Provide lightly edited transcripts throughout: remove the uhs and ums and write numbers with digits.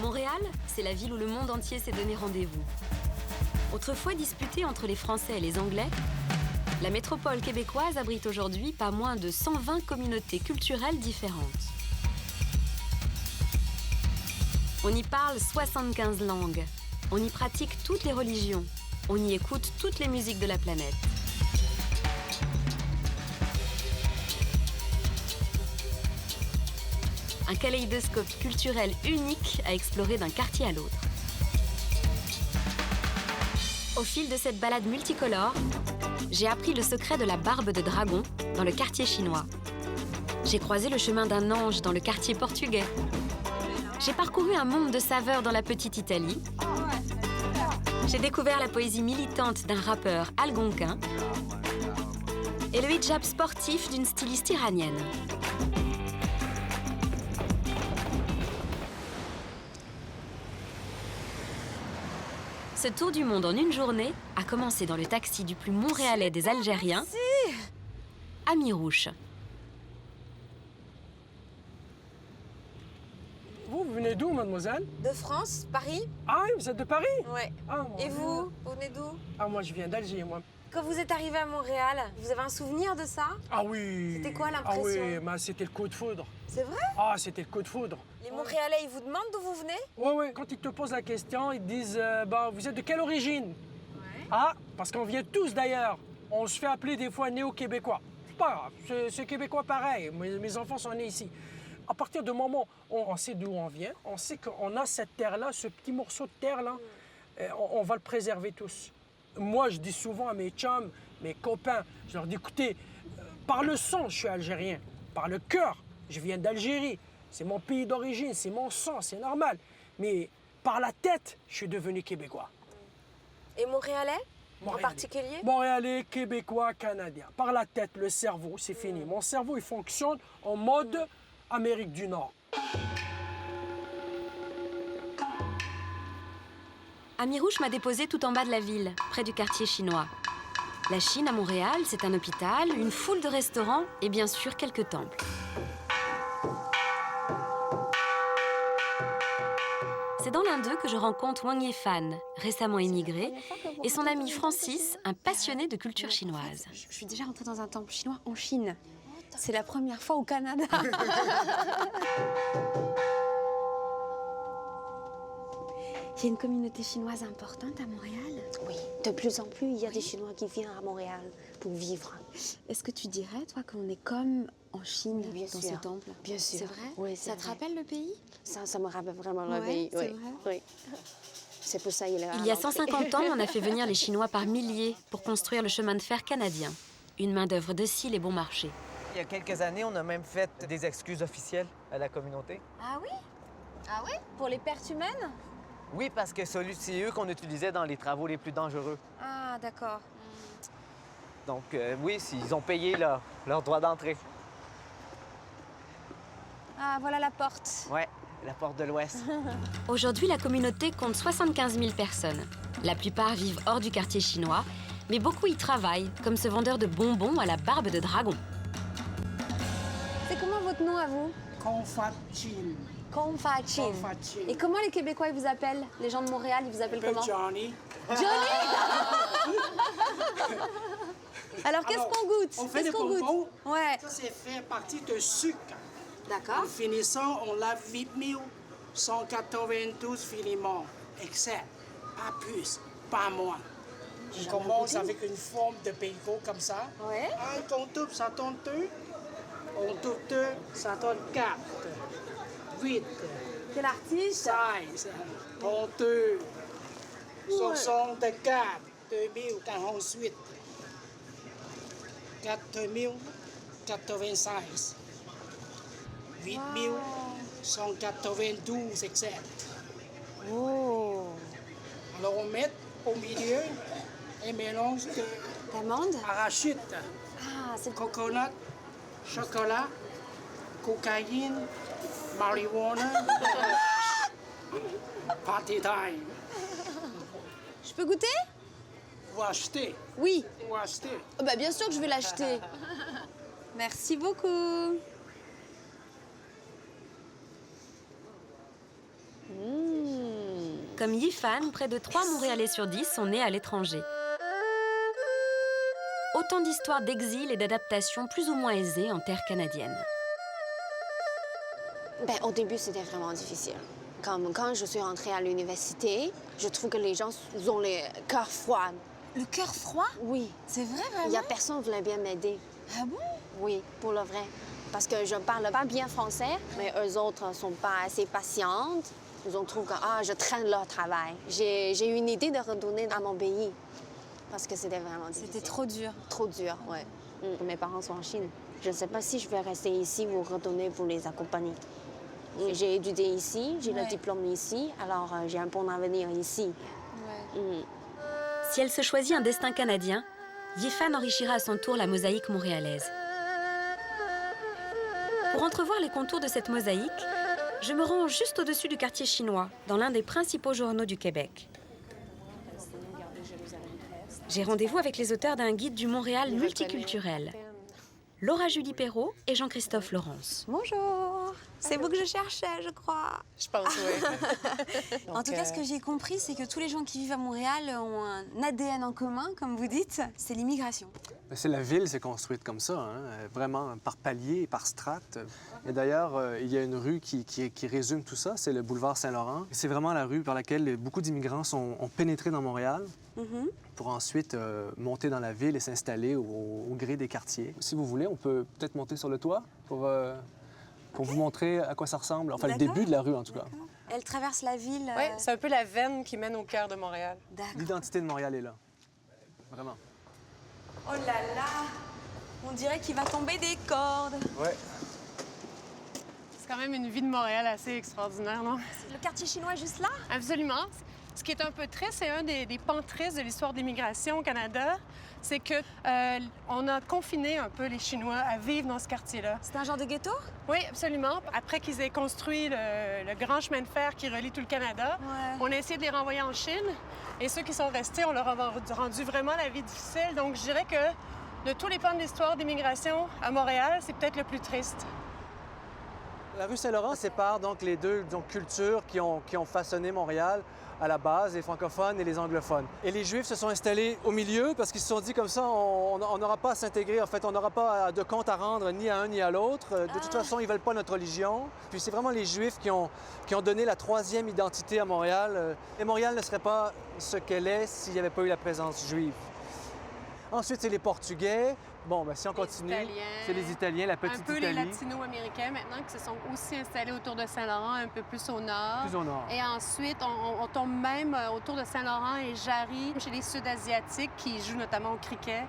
Montréal, c'est la ville où le monde entier s'est donné rendez-vous. Autrefois disputée entre les Français et les Anglais, la métropole québécoise abrite aujourd'hui pas moins de 120 communautés culturelles différentes. On y parle 75 langues. On y pratique toutes les religions. On y écoute toutes les musiques de la planète. Un kaléidoscope culturel unique à explorer d'un quartier à l'autre. Au fil de cette balade multicolore, j'ai appris le secret de la barbe de dragon dans le quartier chinois. J'ai croisé le chemin d'un ange dans le quartier portugais. J'ai parcouru un monde de saveurs dans la petite Italie. J'ai découvert la poésie militante d'un rappeur algonquin et le hijab sportif d'une styliste iranienne. Ce tour du monde en une journée a commencé dans le taxi du plus montréalais des Algériens, Amirouche. Vous venez d'où, mademoiselle? De France, Paris. Ah oui, vous êtes de Paris? Ouais. Ah, moi, Et vous venez d'où? Ah, moi, je viens d'Alger, moi. Quand vous êtes arrivé à Montréal, vous avez un souvenir de ça? Ah oui. C'était quoi l'impression? Ah oui, bah, c'était le coup de foudre. C'est vrai? Ah, c'était le coup de foudre. Les Montréalais, ils vous demandent d'où vous venez? Ouais. Quand ils te posent la question, ils te disent bah, vous êtes de quelle origine? Ouais. Ah, parce qu'on vient tous d'ailleurs. On se fait appeler des fois néo-québécois. C'est pas grave, c'est québécois pareil. Mes enfants sont nés ici. À partir du moment où on sait d'où on vient, on sait qu'on a cette terre-là, ce petit morceau de terre-là, on va le préserver tous. Moi, je dis souvent à mes chums, mes copains, je leur dis, écoutez, par le sang, je suis algérien. Par le cœur, je viens d'Algérie. C'est mon pays d'origine, c'est mon sang, c'est normal. Mais par la tête, je suis devenu québécois. Et Montréalais? En particulier? Montréalais, québécois, canadien. Par la tête, le cerveau, c'est fini. Mon cerveau, il fonctionne en mode Amérique du Nord. Amirouche m'a déposé tout en bas de la ville, près du quartier chinois. La Chine à Montréal, c'est un hôpital, une foule de restaurants et bien sûr quelques temples. C'est dans l'un d'eux que je rencontre Wang Yefan, récemment émigré, et son ami Francis, un passionné de culture chinoise. Je suis déjà rentrée dans un temple chinois en Chine. C'est la première fois au Canada. Il y a une communauté chinoise importante à Montréal? Oui, de plus en plus, il y a des Chinois qui viennent à Montréal pour vivre. Est-ce que tu dirais, toi, qu'on est comme en Chine Bien dans sûr. ce temple? Bien sûr. C'est vrai? Oui, Ça te rappelle le pays? Ça me rappelle vraiment le Ouais, pays. c'est vrai? Oui. C'est pour ça qu'il est Il y a 150 ans, on a fait venir les Chinois par milliers pour construire le chemin de fer canadien. Une main-d'œuvre docile et bon marché. Il y a quelques années, on a même fait des excuses officielles à la communauté. Ah oui? Ah oui? Pour les pertes humaines? Oui, parce que c'est eux qu'on utilisait dans les travaux les plus dangereux. Ah, d'accord. Donc oui, ils ont payé leur droit d'entrée. Ah, voilà la porte. Ouais, la porte de l'Ouest. Aujourd'hui, la communauté compte 75 000 personnes. La plupart vivent hors du quartier chinois, mais beaucoup y travaillent, comme ce vendeur de bonbons à la barbe de dragon. C'est comment votre nom à vous? Confatine. Konfachin. Et comment les Québécois ils vous appellent? Les gens de Montréal, ils vous appellent comment? Johnny. Johnny. Alors qu'est-ce qu'on goûte? On fait des Qu'est-ce qu'on bonbons. goûte? Ouais. Ça, c'est fait à partir de sucre. D'accord. En finissant, on lave 8000, 192 filaments. Excès. Pas plus, pas moins. On commence avec une forme de péricot comme ça. Ouais. Un ton double, ça donne 2. On double 2, ça donne 4. 8. Quel artiste? 16. 32. 64. 2048. 4096. 8192, etc. Oh. Alors on met au milieu un mélange de D'amande? arachide, Ah, c'est coconut, chocolat, cocaïne, marijuana, party time. Je peux goûter? Vous achetez, Oui. vous achetez. Oh, bah, bien sûr que je vais l'acheter. Merci beaucoup. Comme Yifan, près de 3 Montréalais sur 10 sont nés à l'étranger. Autant d'histoires d'exil et d'adaptation plus ou moins aisées en terre canadienne. Ben, au début, c'était vraiment difficile. Comme quand je suis rentrée à l'université, je trouve que les gens ont le cœur froid. Le cœur froid? Oui. C'est vrai, Il vraiment? y a personne qui voulait bien m'aider. Ah bon? Oui, pour le vrai. Parce que je parle pas bien français, mais eux autres sont pas assez patientes. Ils ont trouvé que je traîne leur travail. J'ai eu une idée de retourner à mon pays. Parce que c'était vraiment difficile. C'était trop dur. Trop dur, oui. Mes parents sont en Chine. Je ne sais pas si je vais rester ici ou retourner pour les accompagner. J'ai étudié ici, j'ai le diplôme ici, alors j'ai un bon avenir ici. Ouais. Si elle se choisit un destin canadien, Yifan enrichira à son tour la mosaïque montréalaise. Pour entrevoir les contours de cette mosaïque, je me rends juste au-dessus du quartier chinois, dans l'un des principaux journaux du Québec. J'ai rendez-vous avec les auteurs d'un guide du Montréal multiculturel, Laura Julie Perrault et Jean-Christophe Laurence. Bonjour! C'est vous que je cherchais, je crois. Je pense, oui. En tout cas, ce que j'ai compris, c'est que tous les gens qui vivent à Montréal ont un ADN en commun, comme vous dites, c'est l'immigration. C'est la ville, c'est construite comme ça, hein, vraiment par paliers et par strates. Et d'ailleurs, il y a une rue qui résume tout ça, c'est le boulevard Saint-Laurent. C'est vraiment la rue par laquelle beaucoup d'immigrants ont pénétré dans Montréal pour ensuite monter dans la ville et s'installer au gré des quartiers. Si vous voulez, on peut peut-être monter sur le toit pour vous montrer à quoi ça ressemble. Enfin, le début de la rue, en tout cas. Elle traverse la ville. Oui, c'est un peu la veine qui mène au cœur de Montréal. D'accord. L'identité de Montréal est là. Vraiment. Oh là là! On dirait qu'il va tomber des cordes. Ouais. C'est quand même une vie de Montréal assez extraordinaire, non? Le quartier chinois est juste là? Absolument. Ce qui est un peu triste, c'est un des pans tristes de l'histoire de l'immigration au Canada, c'est que on a confiné un peu les Chinois à vivre dans ce quartier-là. C'est un genre de ghetto? Oui, absolument. Après qu'ils aient construit le grand chemin de fer qui relie tout le Canada, on a essayé de les renvoyer en Chine. Et ceux qui sont restés, on leur a rendu vraiment la vie difficile. Donc, je dirais que de tous les pans de l'histoire d'immigration à Montréal, c'est peut-être le plus triste. La rue Saint-Laurent sépare donc les deux cultures qui ont façonné Montréal à la base, les francophones et les anglophones. Et les Juifs se sont installés au milieu parce qu'ils se sont dit comme ça, on n'aura pas à s'intégrer. En fait, on n'aura pas de compte à rendre ni à un ni à l'autre. De toute façon, ils ne veulent pas notre religion. Puis c'est vraiment les Juifs qui ont donné la troisième identité à Montréal. Et Montréal ne serait pas ce qu'elle est s'il n'y avait pas eu la présence juive. Ensuite, c'est les Portugais. Bon, ben, si on continue, c'est les Italiens, la petite Italie. Italie. Un peu les Latino-américains maintenant qui se sont aussi installés autour de Saint-Laurent, un peu plus au nord. Plus au nord. Et ensuite, on tombe même autour de Saint-Laurent et Jarry, chez les Sud-Asiatiques qui jouent notamment au cricket.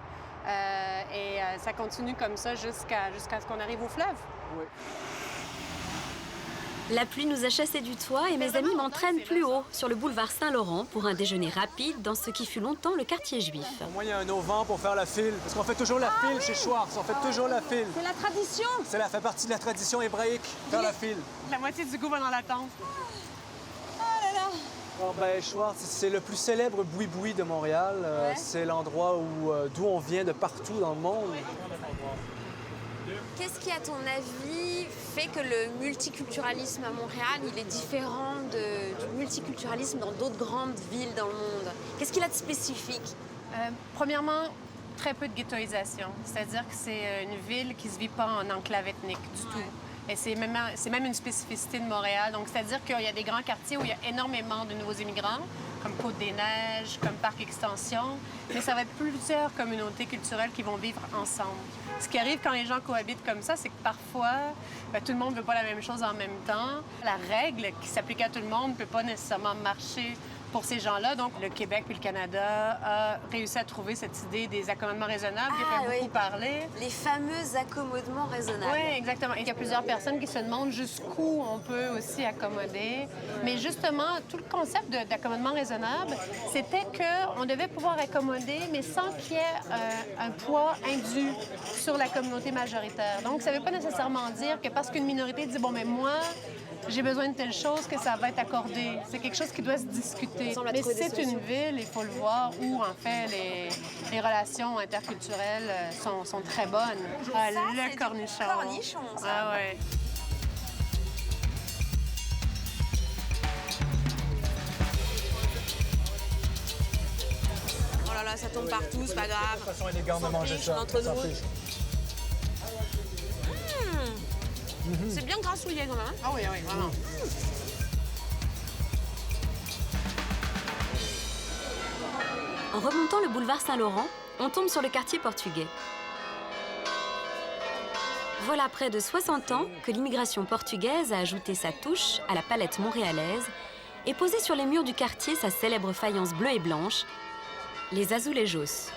Ça continue comme ça jusqu'à ce qu'on arrive au fleuve. Oui. La pluie nous a chassés du toit et mes amis m'entraînent plus haut, sur le boulevard Saint-Laurent, pour un déjeuner rapide dans ce qui fut longtemps le quartier juif. Au moins, il y a un auvent pour faire la file. Parce qu'on fait toujours la file chez Schwartz. On fait toujours la file. C'est la tradition! Ça fait partie de la tradition hébraïque, faire la file. La moitié du goût va dans la tente. Alors, ben, Schwartz, c'est le plus célèbre boui-boui de Montréal. C'est l'endroit d'où on vient de partout dans le monde. Qu'est-ce qui, à ton avis, fait que le multiculturalisme à Montréal, il est différent du multiculturalisme dans d'autres grandes villes dans le monde? Qu'est-ce qu'il a de spécifique? Premièrement, très peu de ghettoisation. C'est-à-dire que c'est une ville qui ne se vit pas en enclave ethnique du tout. Et c'est même une spécificité de Montréal. Donc, c'est-à-dire qu'il y a des grands quartiers où il y a énormément de nouveaux immigrants, comme Côte-des-Neiges, comme Parc Extension, mais ça va être plusieurs communautés culturelles qui vont vivre ensemble. Ce qui arrive quand les gens cohabitent comme ça, c'est que parfois, tout le monde ne veut pas la même chose en même temps. La règle qui s'applique à tout le monde ne peut pas nécessairement marcher pour ces gens-là. Donc, le Québec et le Canada a réussi à trouver cette idée des accommodements raisonnables qui a fait beaucoup parler. Les fameux accommodements raisonnables. Oui, exactement. Il y a plusieurs personnes qui se demandent jusqu'où on peut aussi accommoder. Mais justement, tout le concept d'accommodement raisonnable, c'était qu'on devait pouvoir accommoder, mais sans qu'il y ait un poids indu sur la communauté majoritaire. Donc, ça ne veut pas nécessairement dire que parce qu'une minorité dit « bon, mais moi, j'ai besoin de telle chose que ça va être accordé ». C'est quelque chose qui doit se discuter. Mais c'est une ville, il faut le voir, où en fait les relations interculturelles sont très bonnes. Le cornichon. Cornichon, ça. Ah ouais. voilà, ça tombe partout, c'est pas grave. De façon élégante de manger ça. Entre ça nous. fiche. C'est bien grassouillé quand même. Hein? Ah oui, vraiment. En remontant le boulevard Saint-Laurent, on tombe sur le quartier portugais. Voilà près de 60 ans que l'immigration portugaise a ajouté sa touche à la palette montréalaise et posé sur les murs du quartier sa célèbre faïence bleue et blanche, les azulejos.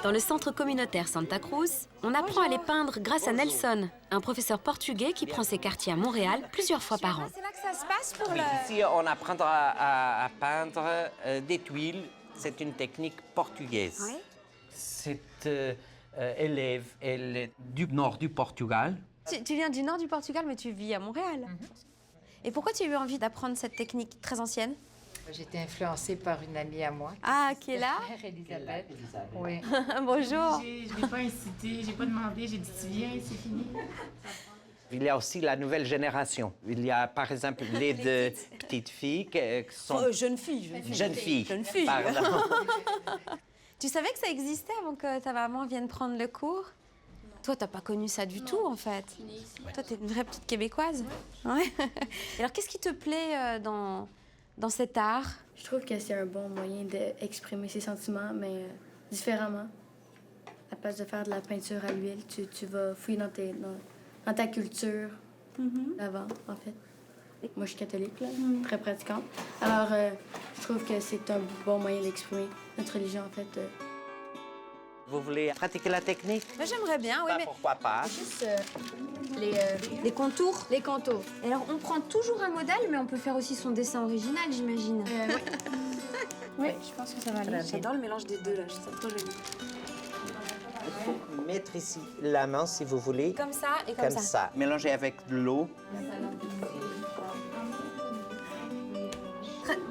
Dans le centre communautaire Santa Cruz, on apprend à les peindre grâce à Nelson, un professeur portugais qui prend ses quartiers à Montréal plusieurs fois par an. C'est là que ça se passe pour le... Ici, on apprendra à peindre des tuiles. C'est une technique portugaise. Oui. Cette élève, elle est du nord du Portugal. Tu viens du nord du Portugal, mais tu vis à Montréal. Et pourquoi tu as eu envie d'apprendre cette technique très ancienne? J'étais influencée par une amie à moi. Ah, qui est là? Elisabeth. Oui. Bonjour. Je ne l'ai pas incité, je n'ai pas demandé, j'ai dit tu viens et c'est fini. Il y a aussi la nouvelle génération. Il y a par exemple les deux petites filles qui sont... Jeunes filles. Jeunes filles. Jeune fille. Pardon. Tu savais que ça existait avant que ta maman vienne prendre le cours? Toi, t'as pas connu ça du tout, en fait. Toi, t'es une vraie petite Québécoise. Ouais. Alors, qu'est-ce qui te plaît dans cet art? Je trouve que c'est un bon moyen d'exprimer ses sentiments, mais différemment. À place de faire de la peinture à l'huile, tu vas fouiller dans ta culture d'avant, en fait. Moi, je suis catholique, là, très pratiquante. Alors, je trouve que c'est un bon moyen d'exprimer notre religion, en fait. Vous voulez pratiquer la technique? J'aimerais bien, oui, mais... Pourquoi pas? Juste Les contours? les contours. Et alors, on prend toujours un modèle, mais on peut faire aussi son dessin original, j'imagine. Oui, je pense que ça va aller. J'adore le mélange des deux, là. Je trouve ça trop joli. Il faut mettre ici la main, si vous voulez. Comme ça et Comme ça. Mélanger avec de l'eau.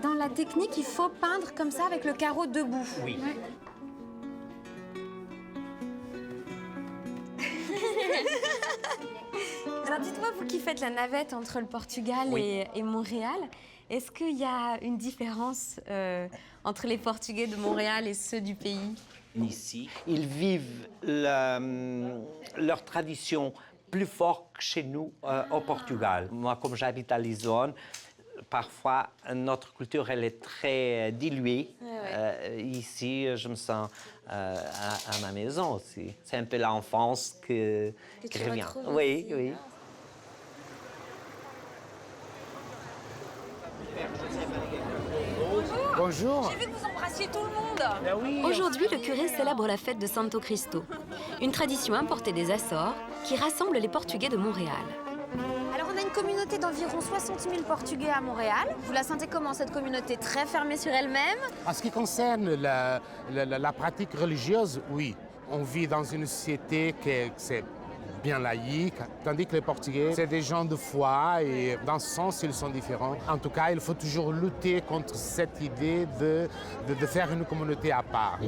Dans la technique, il faut peindre comme ça avec le carreau debout. Oui. Alors dites-moi, vous qui faites la navette entre le Portugal Oui. et Montréal, est-ce qu'il y a une différence entre les Portugais de Montréal et ceux du pays? Ici, ils vivent leur tradition plus fort que chez nous au Portugal. Moi, comme j'habite à Lisbonne, parfois, notre culture, elle est très diluée. Ici, je me sens à ma maison aussi. C'est un peu l'enfance qui revient. Oui, oui. Bonjour. J'ai vu que vous embrassiez tout le monde. Aujourd'hui, le curé célèbre la fête de Santo Cristo, une tradition importée des Açores qui rassemble les Portugais de Montréal. Alors on a une communauté d'environ 60 000 Portugais à Montréal. Vous la sentez comment, cette communauté très fermée sur elle-même? En ce qui concerne la pratique religieuse, oui. On vit dans une société qui est bien laïque, tandis que les Portugais, c'est des gens de foi et dans ce sens, ils sont différents. En tout cas, il faut toujours lutter contre cette idée de faire une communauté à part.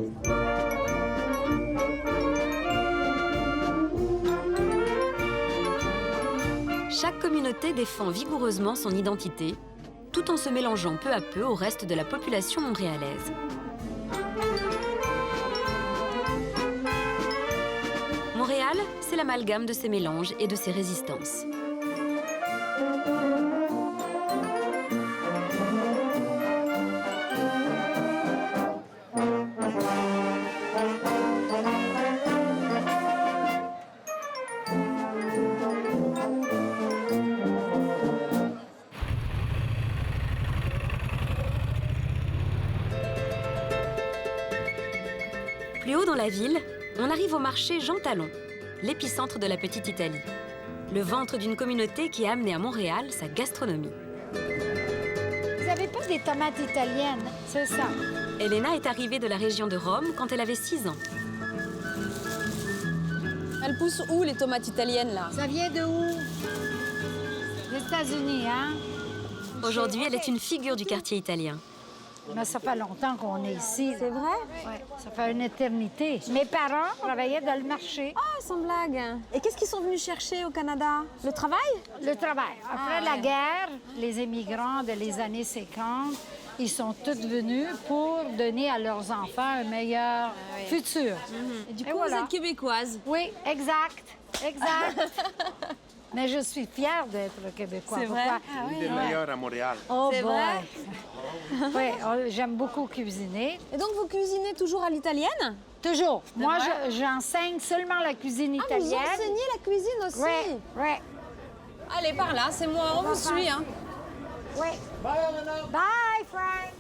Chaque communauté défend vigoureusement son identité, tout en se mélangeant peu à peu au reste de la population montréalaise. Montréal, c'est l'amalgame de ces mélanges et de ces résistances. Plus haut dans la ville, on arrive au marché Jean Talon, l'épicentre de la petite Italie. Le ventre d'une communauté qui a amené à Montréal sa gastronomie. Vous n'avez pas des tomates italiennes, c'est ça? Elena est arrivée de la région de Rome quand elle avait 6 ans. Elles poussent où, les tomates italiennes, là? Ça vient de où? Des États-Unis, hein? Aujourd'hui, elle est une figure du quartier italien. Mais ça fait longtemps qu'on est ici. C'est vrai? Oui, ça fait une éternité. Mes parents travaillaient dans le marché. Ah, sans blague. Et qu'est-ce qu'ils sont venus chercher au Canada? Le travail? Le travail. Après la guerre, les immigrants de les années 50, ils sont tous venus pour donner à leurs enfants un meilleur futur. Et du coup, vous êtes québécoise? Oui, exact. Exact. Mais je suis fière d'être québécois. C'est vrai? Pourquoi? Une des meilleures à Montréal. Oh C'est boy! vrai? Oui, j'aime beaucoup cuisiner. Et donc, vous cuisinez toujours à l'italienne? Toujours. C'est Moi, vrai? j'enseigne seulement la cuisine italienne. Ah, vous enseignez la cuisine aussi? Oui, oui. Allez, par là, c'est moi, on vous suit, hein? Oui. Bye, Elena. Bye, Frank.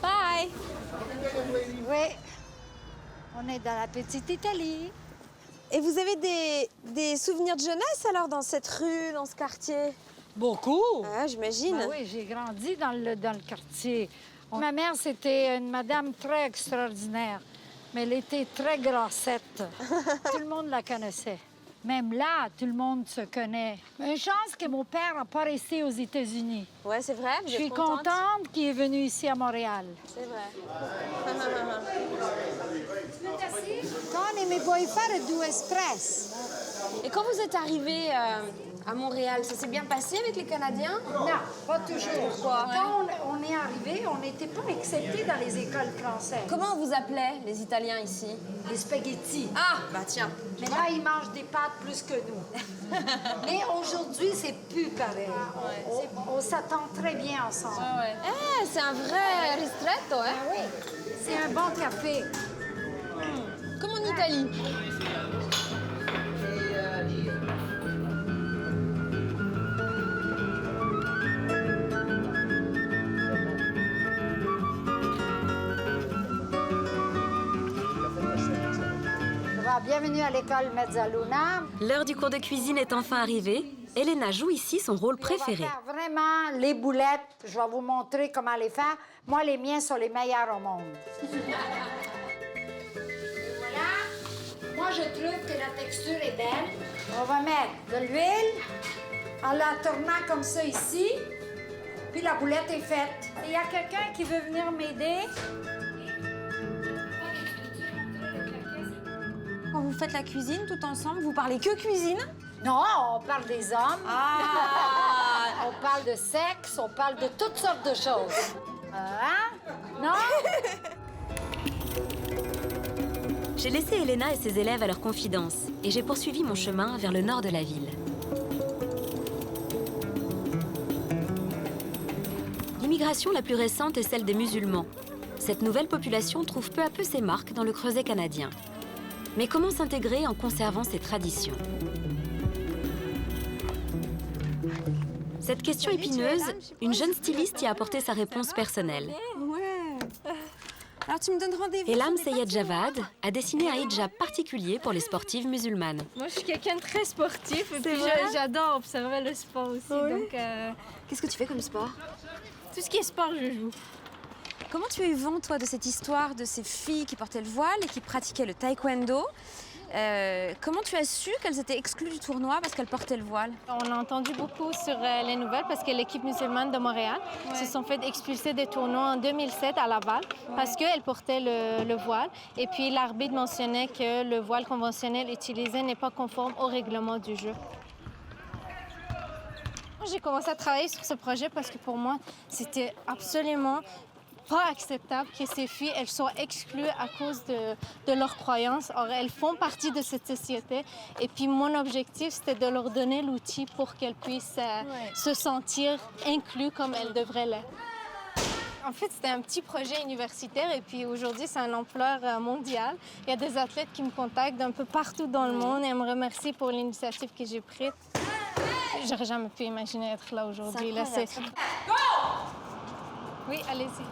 Bye! Oui. On est dans la petite Italie. Et vous avez des souvenirs de jeunesse, alors, dans cette rue, dans ce quartier? Beaucoup. Ah, j'imagine. Ben oui, j'ai grandi dans le quartier. Ma mère, c'était une madame très extraordinaire, mais elle était très grassette. Tout le monde la connaissait. Même là, tout le monde se connaît. Une chance que mon père n'a pas resté aux États-Unis. Ouais, c'est vrai. Je suis contente qu'il est venu ici à Montréal. C'est vrai. Tony, mi puoi fare 2 espresso? Et quand vous êtes arrivé à Montréal, ça s'est bien passé avec les Canadiens? Non, pas toujours. Pourquoi? Quand on est arrivé, on n'était pas acceptés dans les écoles françaises. Comment on vous appelait, les Italiens, ici? Les spaghettis. Ah, bah tiens. Mais là, ils mangent des pâtes plus que nous. Mais aujourd'hui, c'est plus pareil. On s'attend très bien ensemble. Eh, c'est un vrai ristretto, hein? Ah oui, c'est un bon café. Comme en Italie. Bienvenue à l'école Mezzaluna. L'heure du cours de cuisine est enfin arrivée. Elena joue ici son rôle préféré. On va faire vraiment les boulettes. Je vais vous montrer comment les faire. Moi, les miens sont les meilleurs au monde. Voilà. Moi, je trouve que la texture est belle. On va mettre de l'huile en la tournant comme ça ici. Puis la boulette est faite. Il y a quelqu'un qui veut venir m'aider? Quand vous faites la cuisine tout ensemble, vous parlez que cuisine? Non, on parle des hommes. Ah! On parle de sexe, on parle de toutes sortes de choses. Hein? Non? J'ai laissé Elena et ses élèves à leur confidence et j'ai poursuivi mon chemin vers le nord de la ville. L'immigration la plus récente est celle des musulmans. Cette nouvelle population trouve peu à peu ses marques dans le creuset canadien. Mais comment s'intégrer en conservant ses traditions? Cette question épineuse, une jeune styliste y a apporté sa réponse personnelle. Ouais. Alors tu me donnes rendez-vous? Elam Seyed Javad a dessiné un hijab particulier pour les sportives musulmanes. Moi, je suis quelqu'un de très sportif et puis j'adore observer le sport aussi. Oui. Donc, qu'est-ce que tu fais comme sport? Tout ce qui est sport, je joue. Comment tu as eu vent, toi, de cette histoire de ces filles qui portaient le voile et qui pratiquaient le taekwondo? Comment tu as su qu'elles étaient exclues du tournoi parce qu'elles portaient le voile? On a entendu beaucoup sur les nouvelles parce que l'équipe musulmane de Montréal se sont fait expulser des tournois en 2007 à Laval parce qu'elles portaient le voile. Et puis l'arbitre mentionnait que le voile conventionnel utilisé n'est pas conforme au règlement du jeu. J'ai commencé à travailler sur ce projet parce que pour moi, c'était absolument pas acceptable que ces filles elles soient exclues à cause de leurs croyances. Or, elles font partie de cette société. Et puis, mon objectif, c'était de leur donner l'outil pour qu'elles puissent se sentir incluses comme elles devraient l'être. En fait, c'était un petit projet universitaire et puis aujourd'hui, c'est une ampleur mondiale. Il y a des athlètes qui me contactent d'un peu partout dans le monde et elles me remercient pour l'initiative que j'ai prise. J'aurais jamais pu imaginer être là aujourd'hui. Là, c'est... Oui, allez-y.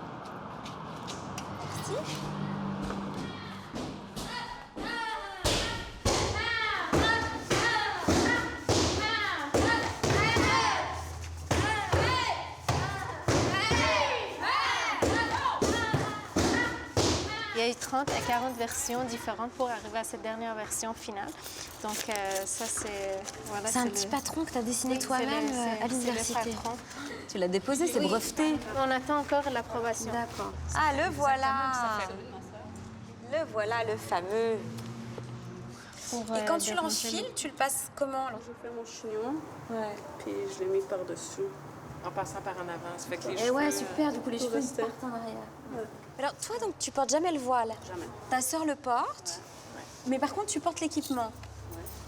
Merci. Il y a eu 30 à 40 versions différentes pour arriver à cette dernière version finale. Donc ça, c'est... Voilà, c'est un petit patron que tu as dessiné oui, toi-même à l'université. Tu l'as déposé, c'est breveté. On attend encore l'approbation. D'accord. Ah, le voilà. Le voilà, le fameux. Et quand tu l'enfiles, tu le passes comment? Alors, je fais mon chignon, puis je l'ai mis par-dessus. En passant par en avant, ça fait que les cheveux... ouais, super, du coup, les cheveux partent en arrière. Ouais. Alors, toi, donc, tu portes jamais le voile? Jamais. Ta sœur le porte, mais par contre, tu portes l'équipement.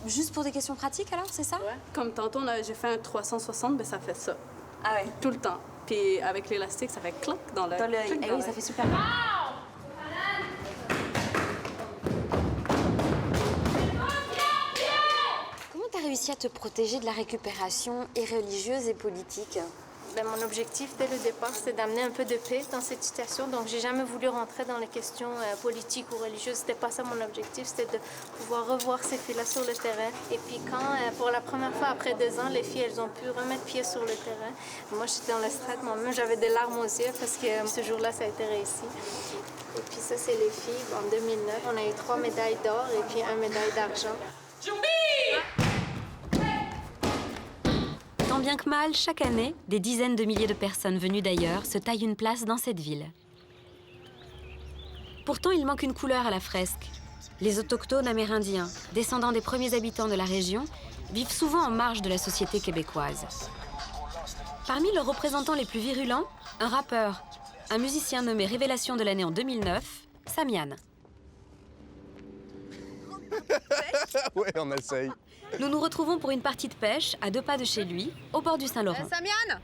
Juste pour des questions pratiques, alors, c'est ça? Ouais. Comme tantôt, j'ai fait un 360, ben ça fait ça. Ah ouais? Tout le temps. Puis avec l'élastique, ça fait clac dans l'œil. Dans l'œil. Eh oui, ça fait super mal. Comment tu as réussi à te protéger de la récupération et religieuse et politique? Ben, mon objectif dès le départ, c'était d'amener un peu de paix dans cette situation. Donc, j'ai jamais voulu rentrer dans les questions politiques ou religieuses. C'était pas ça mon objectif. C'était de pouvoir revoir ces filles-là sur le terrain. Et puis, quand, pour la première fois après 2 ans, les filles, elles ont pu remettre pied sur le terrain. Moi, j'étais dans le stress. Moi-même, j'avais des larmes aux yeux parce que ce jour-là, ça a été réussi. Et puis, ça, c'est les filles. En 2009, on a eu 3 médailles d'or et puis 1 médaille d'argent. Tant bien que mal, chaque année, des dizaines de milliers de personnes venues d'ailleurs se taillent une place dans cette ville. Pourtant, il manque une couleur à la fresque. Les autochtones amérindiens, descendants des premiers habitants de la région, vivent souvent en marge de la société québécoise. Parmi leurs représentants les plus virulents, un rappeur, un musicien nommé Révélation de l'année en 2009, Samian. Oui, on essaye. Nous nous retrouvons pour une partie de pêche à 2 pas de chez lui, au bord du Saint-Laurent. Samian,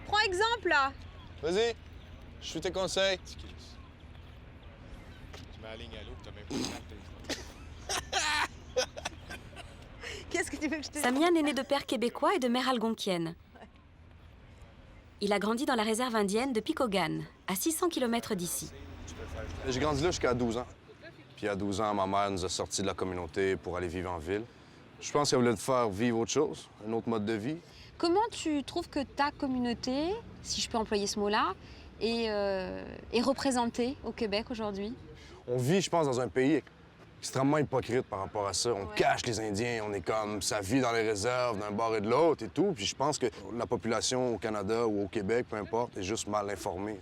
prends exemple là. Vas-y, je suis tes conseils. Tu mets la ligne à l'eau, t'as même pas Qu'est-ce que tu veux que je te dise? Samian est né de père québécois et de mère algonquienne. Il a grandi dans la réserve indienne de Picogan, à 600 km d'ici. J'ai grandi là jusqu'à 12 ans. Puis à 12 ans, ma mère nous a sortis de la communauté pour aller vivre en ville. Je pense qu'elle voulait te faire vivre autre chose, un autre mode de vie. Comment tu trouves que ta communauté, si je peux employer ce mot-là, est représentée au Québec aujourd'hui? On vit, je pense, dans un pays extrêmement hypocrite par rapport à ça. On cache les Indiens, on est comme, ça vit dans les réserves d'un bord et de l'autre et tout. Puis je pense que la population au Canada ou au Québec, peu importe, est juste mal informée.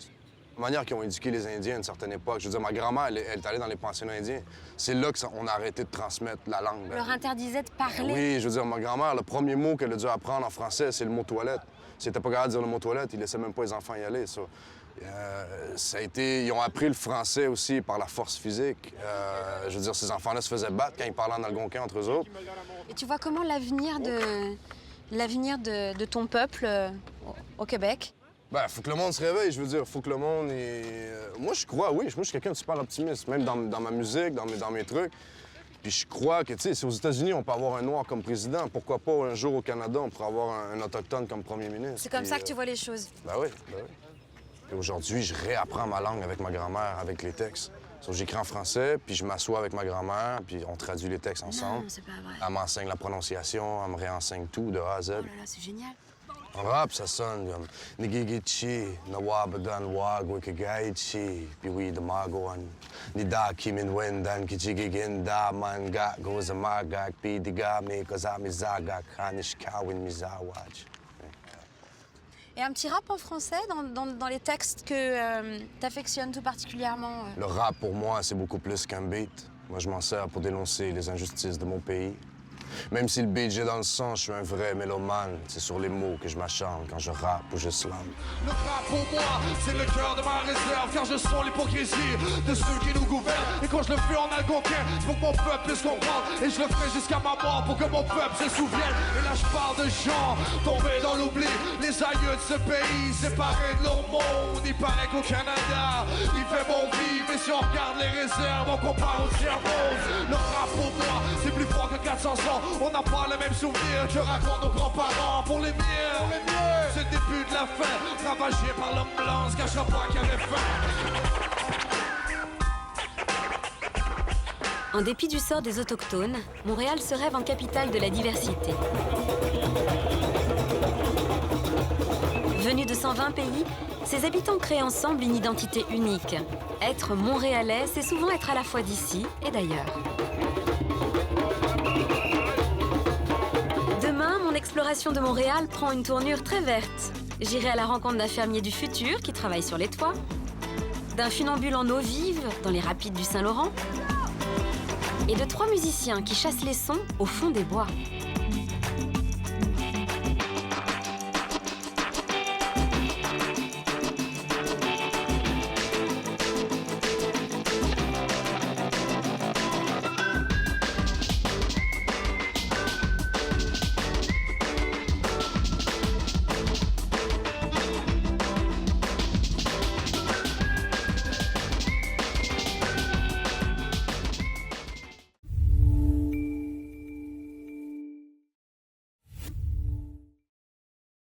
La manière qu'ils ont éduqué les Indiens à une certaine époque. Je veux dire, ma grand-mère, elle est allée dans les pensionnats indiens. C'est là qu'on a arrêté de transmettre la langue. On leur interdisait de parler. Oui, je veux dire, ma grand-mère, le premier mot qu'elle a dû apprendre en français, c'est le mot toilette. Si elle n'était pas capable de dire le mot toilette, ils laissaient même pas les enfants y aller, ça. Ils ont appris le français aussi par la force physique. Je veux dire, ces enfants-là se faisaient battre quand ils parlaient en algonquin entre eux autres. Et tu vois comment l'avenir de ton peuple au Québec? Ben, faut que le monde se réveille, je veux dire. Faut que le monde moi, je crois, oui. Moi, je suis quelqu'un de super optimiste, même dans ma musique, dans mes trucs. Puis je crois que, tu sais, si aux États-Unis, on peut avoir un Noir comme président, pourquoi pas un jour au Canada, on pourrait avoir un Autochtone comme premier ministre. C'est comme ça que tu vois les choses. Ben oui, ben oui. Et aujourd'hui, je réapprends ma langue avec ma grand-mère, avec les textes. J'écris en français, puis je m'assois avec ma grand-mère, puis on traduit les textes ensemble. Non, c'est pas vrai. Elle m'enseigne la prononciation, elle me réenseigne tout de A à Z. Oh là là, c'est génial. En rap, ça sonne comme Nigigichi, Nawabagan Wag, Wikigaichi, puis oui, de Magoan. Nida Kimin Wendan, Kichigigin, Da Manga, Gozamagak, Pidigami, Kozamizagak, Hanishkawin Mizawaj. Et un petit rap en français dans les textes que t'affectionnes tout particulièrement? Le rap, pour moi, c'est beaucoup plus qu'un beat. Moi, je m'en sers pour dénoncer les injustices de mon pays. Même si le beat, j'ai dans le sang, je suis un vrai mélomane. C'est sur les mots que je m'acharne quand je rappe ou je slam. Le rap pour moi, c'est le cœur de ma réserve, car je sens l'hypocrisie de ceux qui nous gouvernent. Et quand je le fais en algonquin, c'est pour que mon peuple puisse comprendre. Et je le ferai jusqu'à ma mort pour que mon peuple se souvienne. Et là je parle de gens tombés dans l'oubli, les aïeux de ce pays, séparés de leur monde. Il paraît qu'au Canada, il fait bon vivre. Et si on regarde les réserves, on compare au tiers-monde. Le rap pour moi, c'est plus fort que 400 ans. On n'a pas les mêmes souvenirs que racontent nos grands-parents. Pour les miens, c'est le début de la fin. Ravagé par l'homme blanc, se cachera pas qu'il y avait faim. En dépit du sort des Autochtones, Montréal se rêve en capitale de la diversité. Venue de 120 pays, Ses habitants créent ensemble une identité unique. Être montréalais, c'est souvent être à la fois d'ici et d'ailleurs. Demain, mon exploration de Montréal prend une tournure très verte. J'irai à la rencontre d'un fermier du futur qui travaille sur les toits, d'un funambule en eau vive dans les rapides du Saint-Laurent et de 3 musiciens qui chassent les sons au fond des bois.